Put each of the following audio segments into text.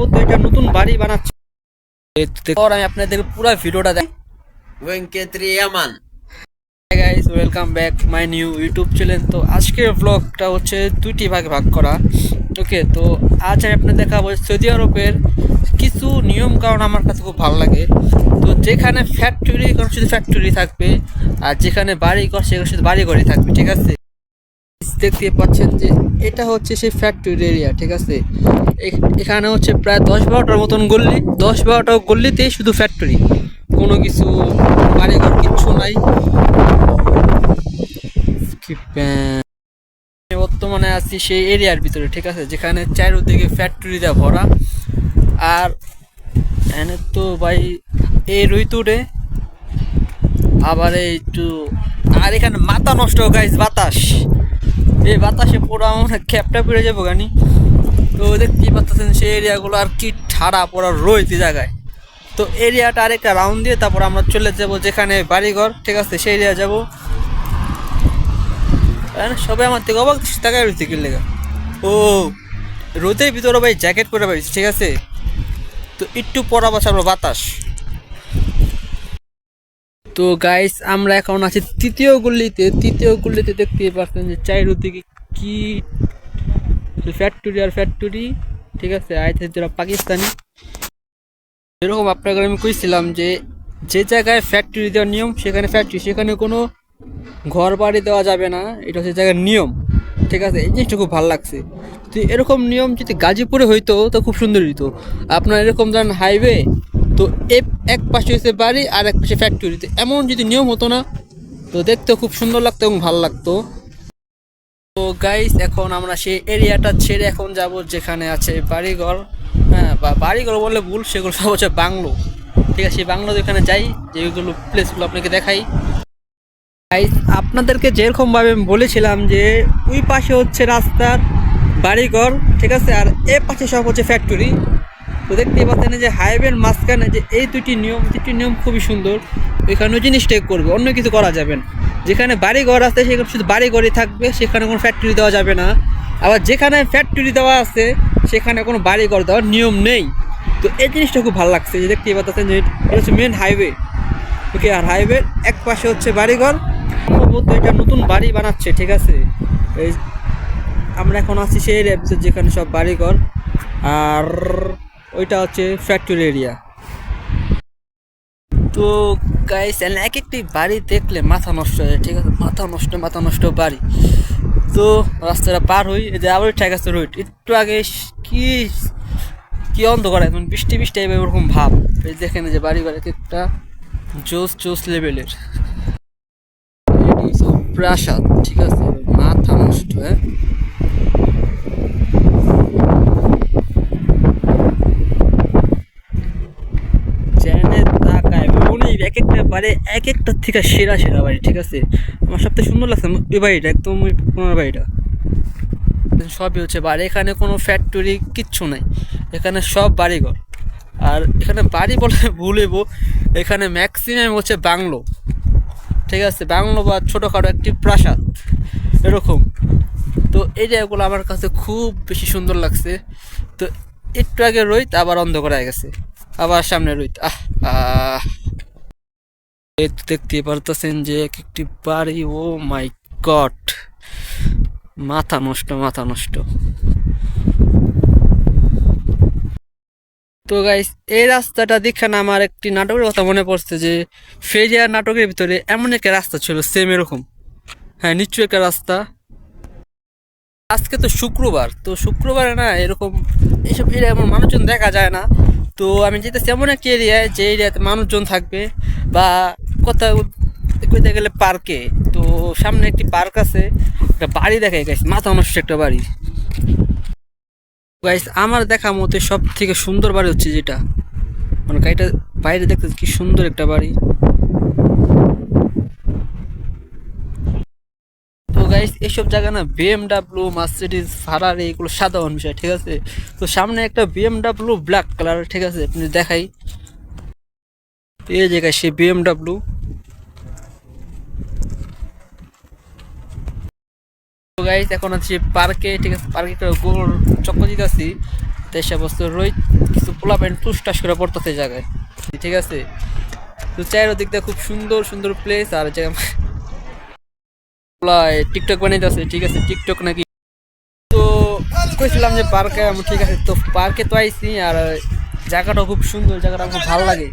সম্ভবত এটা নতুন বাড়ি বানাচ্ছে। আমি আপনাদের পুরো ভিডিওটা দেখ। ওয়েঙ্কেত্রিয়ামান guys, welcome back my new YouTube channel. তো আজকের ব্লগটা হচ্ছে দুইটি ভাগে ভাগ করা। ওকে, তো আজ আমি আপনাদের দেখাবো সৌদি আরবের কিছু নিয়ম কারণ আমার কাছে খুব ভালো লাগে। তো যেখানে ফ্যাক্টরি শুধু ফ্যাক্টরি থাকবে, আর যেখানে বাড়ি ঘর সেখানে শুধু বাড়ি ঘরই থাকবে, ঠিক আছে। দেখতে পাচ্ছেন যে এটা হচ্ছে সেই ফ্যাক্টরি এরিয়া, ঠিক আছে। এখানে হচ্ছে প্রায় 10-12টার মতন গল্লি, 10-12টা গল্লিতেই শুধু ফ্যাক্টরি, কোনো কিছু বাড়িঘর কিচ্ছু নাই। বর্তমানে আছি সেই এরিয়ার ভিতরে, ঠিক আছে, যেখানে চারিদিকে ফ্যাক্টরি দিয়ে ভরা। আর এনে তো ভাই এই রইতুরে আবার একটু, আর এখানে মাথা নষ্ট গাইস, বাতাস, এই বাতাসে পুরো আমার ক্যাপটা পড়ে যাবো গানি। তো দেখতেই পাচ্ছেন সেই এরিয়াগুলো আর কি ঠাড়া পড়া রয়েছে জায়গায়। তো এরিয়াটা আরেকটা রাউন্ড দিয়ে তারপর আমরা চলে যাব যেখানে বাড়িঘর, ঠিক আছে, সেই এরিয়া যাবো। সবাই আমার থেকে অবাক টাকায় রয়েছে কি লেগা। ও রোদের ভিতরে ভাই জ্যাকেট পরে পারিস, ঠিক আছে। তো একটু পরা বসাবো বাতাস। তো গাইস, আমরা এখন আছি তৃতীয় গল্লিতে দেখতে পাচ্ছেন যে চারিদিকে কি ফ্যাক্টরি আর ফ্যাক্টরি, ঠিক আছে। আইতে যারা পাকিস্তানি, এরকম আপনাকে আমি কইছিলাম যে যে জায়গায় ফ্যাক্টরি দেওয়ার নিয়ম সেখানে ফ্যাক্টরি, সেখানে কোনো ঘর বাড়ি দেওয়া যাবে না, এটা হচ্ছে জায়গার নিয়ম, ঠিক আছে। এই জিনিসটা খুব ভালো লাগছে। তো এরকম নিয়ম যদি গাজীপুরে হইতো তো খুব সুন্দর হইতো। আপনার এরকম ধরেন হাইওয়ে, তো এক পাশে হচ্ছে বাড়ি আর এক পাশে ফ্যাক্টরি, তো এমন যদি নিয়ম হতো না তো দেখতে খুব সুন্দর লাগতো এবং ভালো লাগতো। তো গাইস, এখন আমরা সেই এরিয়াটা ছেড়ে এখন যাব যেখানে আছে বাড়িঘর। হ্যাঁ, বা বাড়িঘর বললে ভুল, সেগুলো সব হচ্ছে বাংলো, ঠিক আছে। সেই বাংলো যেখানে যাই, যেগুলো প্লেসগুলো আপনাকে দেখাই। গাইস, আপনাদেরকে যেরকমভাবে আমি বলেছিলাম যে ওই পাশে হচ্ছে রাস্তার বাড়িঘর, ঠিক আছে, আর এ পাশে সব হচ্ছে ফ্যাক্টরি। তো দেখতেই পাচ্ছেন যে হাইওয়ের মাঝখানে যে এই দুটি নিয়ম খুবই সুন্দর। ওইখানে ওই জিনিসটাই করবে, অন্য কিছু করা যাবে না। যেখানে বাড়িঘর আছে সেখানে শুধু বাড়িঘরই থাকবে, সেখানে কোনো ফ্যাক্টরি দেওয়া যাবে না। আবার যেখানে ফ্যাক্টরি দেওয়া আছে সেখানে কোনো বাড়িঘর দেওয়ার নিয়ম নেই। তো এই জিনিসটা খুব ভালো লাগছে যে দেখতেই পাচ্ছেন যে এটা হচ্ছে মেন হাইওয়ে। ওকে, আর হাইওয়ের এক পাশে হচ্ছে বাড়িঘর। সম্ভবত এটা নতুন বাড়ি বানাচ্ছে, ঠিক আছে। এই আমরা এখন আছি সেই এরিয়ার ভিতর যেখানে সব বাড়িঘর, আর ওইটা হচ্ছে ফ্যাক্টরি এরিয়া। তো গাইস, এক একটি বাড়ি দেখলে মাথা নষ্ট হয়, ঠিক আছে, মাথা নষ্ট বাড়ি। তো রাস্তাটা পার হই, এই যে আবার ঠিক আছে রোড, একটু আগে কি কি অন্ধকার, এখন বৃষ্টি এবার ওরকম ভাব। এই দেখেন যে বাড়ি একটা জোস লেভেলের প্রাসাদ, ঠিক আছে, মাথা নষ্ট। হ্যাঁ, এক একটা বাড়ি এক একটার থেকে সেরা বাড়ি, ঠিক আছে। আমার সবথেকে সুন্দর লাগছে ওই বাড়িটা, একদম ওই পুরোনো বাড়িটা। সবই হচ্ছে বাড়ি, এখানে কোনো ফ্যাক্টরি কিচ্ছু নাই, এখানে সব বাড়িঘর। আর এখানে বাড়ি বলে ভুলবো, এখানে ম্যাক্সিমাম হচ্ছে বাংলো, ঠিক আছে, বাংলো বা ছোটোখাটো একটি প্রাসাদ এরকম। তো এই জায়গাগুলো আমার কাছে খুব বেশি সুন্দর লাগছে। তো একটু আগে রোহিত আবার অন্ধকার হয়ে গেছে, আবার সামনে রোহিত। দেখতে পারতেছেন যে এক একটি বাড়ি, ও মাই গড, মাথা নষ্ট। তো গাইস, এই রাস্তাটা দেখে না আমার একটি নাটকের কথা মনে পড়ছে, যে ফেরিয়ার নাটকের ভিতরে এমন একটা রাস্তা ছিল সেম এরকম। হ্যাঁ, নিশ্চয়ই একটা রাস্তা। আজকে তো শুক্রবার, তো শুক্রবারে না এরকম এইসব এরিয়া এমন মানুষজন দেখা যায় না। তো আমি যেতেছি এমন একটি এরিয়ায় যে এরিয়াতে মানুষজন থাকবে, বা কোথাও কইতে গেলে পার্কে। তো সামনে একটি পার্ক আছে, একটা বাড়ি দেখায় গাইস, মাথা নষ্ট একটা বাড়ি। গাইস, আমার দেখা মতে সব থেকে সুন্দর বাড়ি হচ্ছে যেটা, মানে গাড়িটা বাইরে দেখতে কি সুন্দর একটা বাড়ি। তো গাইস, এইসব জায়গা না বিএমডাব্লিউ, মার্সিডিজ, ফারারি এগুলো সাধারণ বিষয়, ঠিক আছে। তো সামনে একটা বিএমডাব্লিউ ব্ল্যাক কালার, ঠিক আছে, আপনি দেখাই। এই জায়গায় সে বিএমডাব্লিউ। তো গাইস, এখন আছি পার্কে, ঠিক আছে, পার্কে একটা গোল চক্কর দিতেছি। বছর রই কিছু পোলা প্যান্ট টুসটাস করে পড়তেছে এই জায়গায়, ঠিক আছে। তো চারিদিক দিয়ে খুব সুন্দর সুন্দর প্লেস, আর জায়গা টিকটক বানাইতেছে, ঠিক আছে, টিকটক নাকি। তো কইছিলাম যে পার্কে, ঠিক আছে, তো পার্কে তো আইছি, আর জায়গাটা খুব সুন্দর, জায়গাটা খুব ভালো লাগে,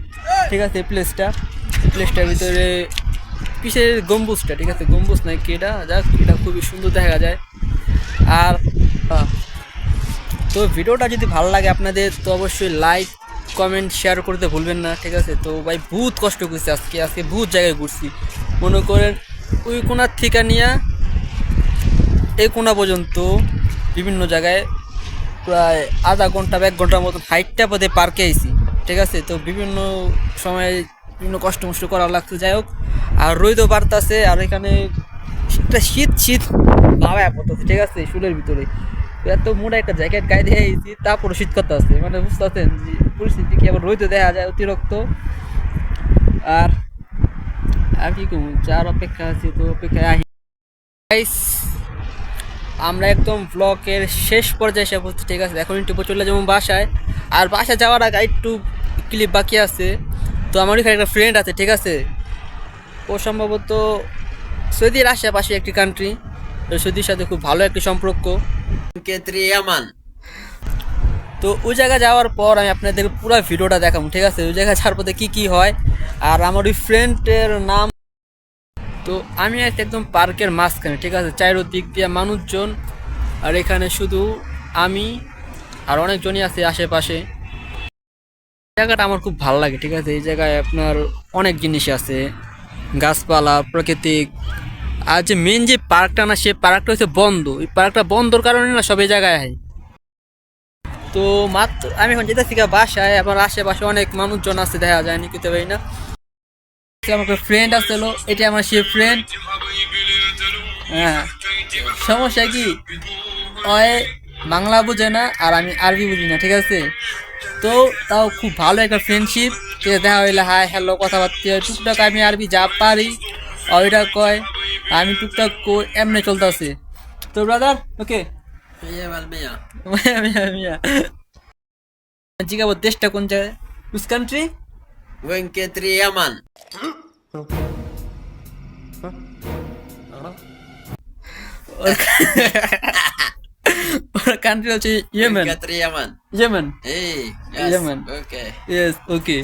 ঠিক আছে। প্লেসটার ভিতরে পিছের গম্বুজটা, ঠিক আছে, গম্বুজ নাই কি এটা, যাক এটা খুবই সুন্দর দেখা যায়। আর তো ভিডিওটা যদি ভালো লাগে আপনাদের, তো অবশ্যই লাইক কমেন্ট শেয়ার করতে ভুলবেন না, ঠিক আছে। তো ভাই বহুত কষ্ট করছি আজকে বহুত জায়গায় ঘুরছি, মনে করেন ওই কোনার থেকে নিয়ে এই কোনা পর্যন্ত বিভিন্ন জায়গায় প্রায় আধা ঘন্টা বা 1 ঘন্টার মতন হাইটটা পথে পার্কে আইছি, ঠিক আছে। তো বিভিন্ন সময় বিভিন্ন কষ্ট মষ্ট করা লাগছে, যাই হোক। আর রইতেও পারতাছে, আর এখানে একটা শীত ভাবে পড়তেছে, ঠিক আছে, শুলের ভিতরে। তো এত মোটা একটা জ্যাকেট গায়ে দিয়ে আইছি, তারপরে শীত করতে আছে, মানে বুঝতে পারছেন যে পরিস্থিতি কি। আবার রইতে দেখা যায় অতিরিক্ত। আর আর কি করবো, যার অপেক্ষা আছে তো অপেক্ষায় আহি। গাইস, আমরা একদম ব্লকের শেষ পর্যায়ে এসে পড়ছি, ঠিক আছে। এখন একটু চলে যাবো বাসায়, আর বাসায় যাওয়ার আগে একটু ক্লিপ বাকি আছে। তো আমার এখানে একটা ফ্রেন্ড আছে, ঠিক আছে, ও সম্ভবত সৌদির আশেপাশে একটি কান্ট্রি, সৌদির সাথে খুব ভালো একটি সম্পর্ক। K3 Yaman. তো ওই জায়গায় যাওয়ার পর আমি আপনাদের পুরো ভিডিওটা দেখাবো, ঠিক আছে, ওই জায়গায় যাওয়ার পথে কী কী হয়। আর আমার ওই ফ্রেন্ডের নাম, তো আমি আছি একদম পার্কের মাঝখানে, ঠিক আছে, চারিদিক দিয়ে মানুষজন, আর এখানে শুধু আমি আর অনেকজনই আছে আশেপাশে। জায়গাটা আমার খুব ভালো লাগে, ঠিক আছে। এই জায়গায় আপনার অনেক জিনিস আছে, গাছপালা, প্রাকৃতিক। আর যে মেন যে পার্কটা না, সে পার্কটা হচ্ছে বন্ধ, এই পার্কটা বন্ধর কারণে না সব এই জায়গায় হয়। তো মাত্র আমি এখন যেতেছি বাসায়, আমার আশেপাশে অনেক মানুষজন আছে, দেখা যায় নি কিতে পারি না। আমাকে ফ্রেন্ড আসলো, এটা আমার সে ফ্রেন্ড। হ্যাঁ, সমস্যা কি, ওই বাংলা বুঝে না আর আমি আরবি বুঝি না, ঠিক আছে। তো তাও খুব ভালো একটা ফ্রেন্ডশিপ, ঠিক আছে। দেখা হইলে হাই হ্যালো কথাবার্তা হয়, টুকটাক আমি আরবি যা পারি ওইটা কয়, আমি টুকটাক এমনি চলতেছে। তো ব্রাদার, ওকে 100%. জিজ্ঞাবো দেশটা কোন জায়গায়, উস কান্ট্রি। وين K3 Yaman. ওর কান্ট্রি হচ্ছে وين Yemen. K3 Yaman. Yemen, ايه. Yes. Yaman. اوكي. Yes, ওকে।